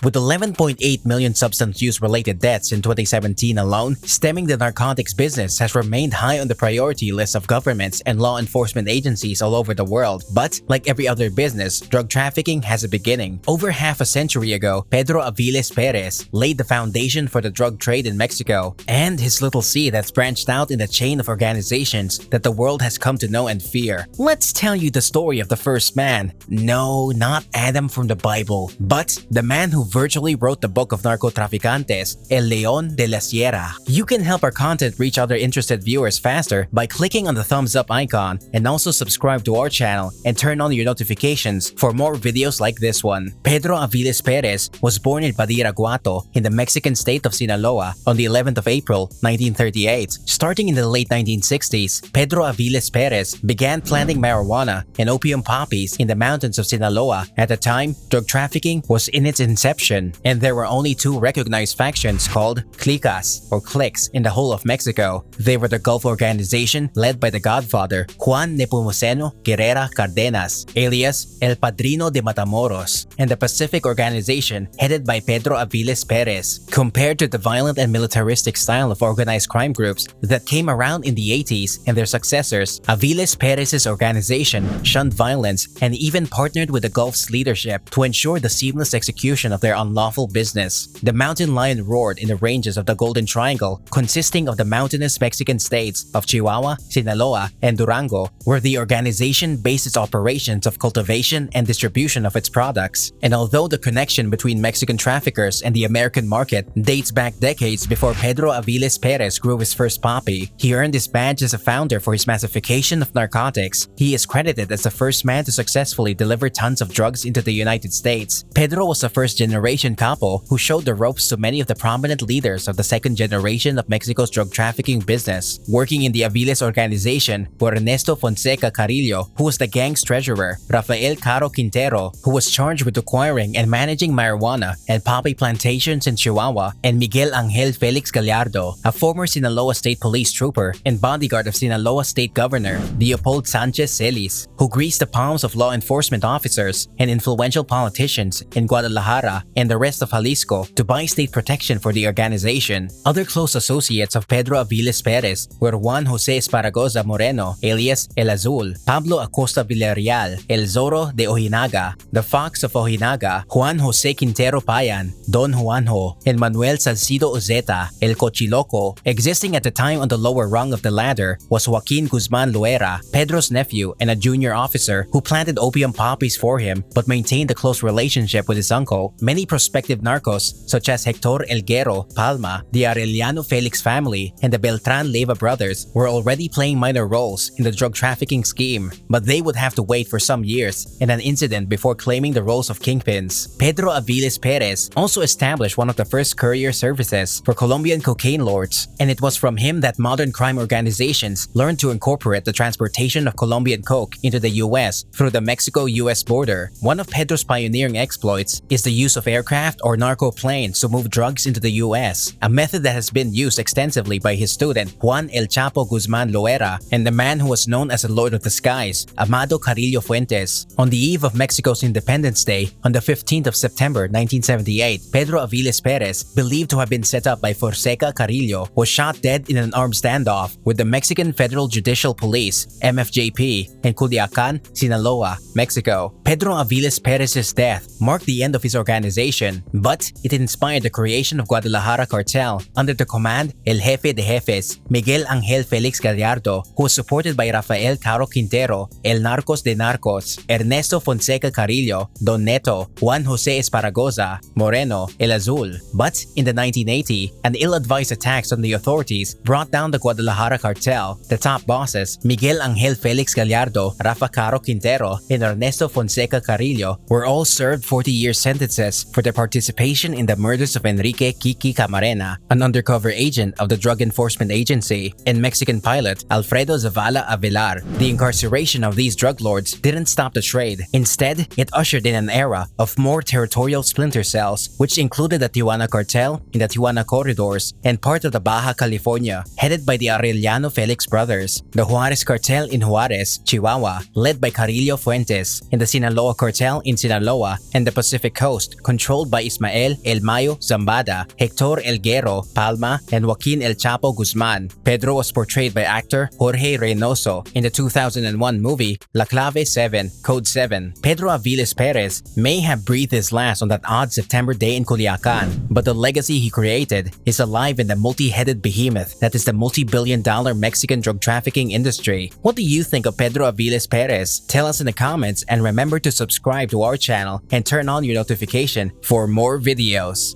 With 11.8 million substance use-related deaths in 2017 alone, stemming the narcotics business has remained high on the priority list of governments and law enforcement agencies all over the world. But, like every other business, drug trafficking has a beginning. Over half a century ago, Pedro Aviles Perez laid the foundation for the drug trade in Mexico, and his little seed has branched out in the chain of organizations that the world has come to know and fear. Let's tell you the story of the first man. No, not Adam from the Bible, but the man who virtually wrote the book of Narco Traficantes, El León de la Sierra. You can help our content reach other interested viewers faster by clicking on the thumbs up icon, and also subscribe to our channel and turn on your notifications for more videos like this one. Pedro Aviles Perez was born in Badiraguato in the Mexican state of Sinaloa on the 11th of April, 1938. Starting in the late 1960s, Pedro Aviles Perez began planting marijuana and opium poppies in the mountains of Sinaloa. At the time, drug trafficking was in its inception, and there were only two recognized factions called clicas or cliques in the whole of Mexico. They were the Gulf Organization led by the godfather Juan Nepomuceno Guerrera Cardenas, alias El Padrino de Matamoros, and the Pacific Organization headed by Pedro Aviles Perez. Compared to the violent and militaristic style of organized crime groups that came around in the 80s and their successors, Aviles Perez's organization shunned violence and even partnered with the Gulf's leadership to ensure the seamless execution of their unlawful business. The mountain lion roared in the ranges of the Golden Triangle, consisting of the mountainous Mexican states of Chihuahua, Sinaloa, and Durango, where the organization based its operations of cultivation and distribution of its products. And although the connection between Mexican traffickers and the American market dates back decades before Pedro Aviles Perez grew his first poppy, he earned his badge as a founder for his massification of narcotics. He is credited as the first man to successfully deliver tons of drugs into the United States. Pedro was a first-generation capo who showed the ropes to many of the prominent leaders of the second generation of Mexico's drug trafficking business. Working in the Aviles organization were Ernesto Fonseca Carrillo, who was the gang's treasurer, Rafael Caro Quintero, who was charged with acquiring and managing marijuana and poppy plantations in Chihuahua, and Miguel Angel Felix Gallardo, a former Sinaloa State Police trooper and bodyguard of Sinaloa State Governor Leopold Sanchez Celis, who greased the palms of law enforcement officers and influential politicians in Guadalajara and the rest of Jalisco to buy state protection for the organization. Other close associates of Pedro Aviles Perez were Juan Jose Esparragoza Moreno, alias El Azul, Pablo Acosta Villarreal, El Zorro de Ojinaga, the Fox of Ojinaga, Juan Jose Quintero Payan, Don Juanjo, and Manuel Salcido Ozeta, El Cochiloco. Existing at the time on the lower rung of the ladder was Joaquin Guzman Loera, Pedro's nephew and a junior officer who planted opium poppies for him but maintained a close relationship with his uncle. Many prospective narcos such as Hector Elguero Palma, the Arellano Felix family, and the Beltran Leyva brothers were already playing minor roles in the drug trafficking scheme, but they would have to wait for some years and an incident before claiming the roles of kingpins. Pedro Aviles Perez also established one of the first courier services for Colombian cocaine lords, and it was from him that modern crime organizations learned to incorporate the transportation of Colombian coke into the US through the Mexico-US border. One of Pedro's pioneering exploits is the use of aircraft or narco planes to move drugs into the US, a method that has been used extensively by his student Juan El Chapo Guzman Loera and the man who was known as the Lord of the Skies, Amado Carrillo Fuentes. On the eve of Mexico's Independence Day, on the 15th of September 1978, Pedro Aviles Perez, believed to have been set up by Fonseca Carrillo, was shot dead in an armed standoff with the Mexican Federal Judicial Police, MFJP, in Culiacan, Sinaloa, Mexico. Pedro Aviles Perez's death marked the end of his organization, but it inspired the creation of Guadalajara Cartel under the command El Jefe de Jefes, Miguel Angel Felix Gallardo, who was supported by Rafael Caro Quintero, El Narcos de Narcos, Ernesto Fonseca Carrillo, Don Neto, Juan Jose Esparragoza, Moreno, El Azul. But in the 1980, an ill-advised attacks on the authorities brought down the Guadalajara Cartel. The top bosses, Miguel Angel Felix Gallardo, Rafa Caro Quintero, and Ernesto Fonseca Carrillo, were all served 40-year sentences for their participation in the murders of Enrique Kiki Camarena, an undercover agent of the Drug Enforcement Agency, and Mexican pilot Alfredo Zavala Avelar. The incarceration of these drug lords didn't stop the trade. Instead, it ushered in an era of more territorial splinter cells, which included the Tijuana Cartel in the Tijuana corridors and part of the Baja California, headed by the Arellano Felix brothers, the Juarez Cartel in Juarez, Chihuahua, led by Carrillo Fuentes, and the Sinaloa Cartel in Sinaloa and the Pacific Coast, controlled by Ismael El Mayo Zambada, Hector Elguero Palma, and Joaquin El Chapo Guzman. Pedro was portrayed by actor Jorge Reynoso in the 2001 movie La Clave 7, Code 7. Pedro Aviles Perez may have breathed his last on that odd September day in Culiacan, but the legacy he created is alive in the multi-headed behemoth that is the multi-billion-dollar Mexican drug trafficking industry. What do you think of Pedro Aviles Perez? Tell us in the comments, and remember to subscribe to our channel and turn on your notification for more videos.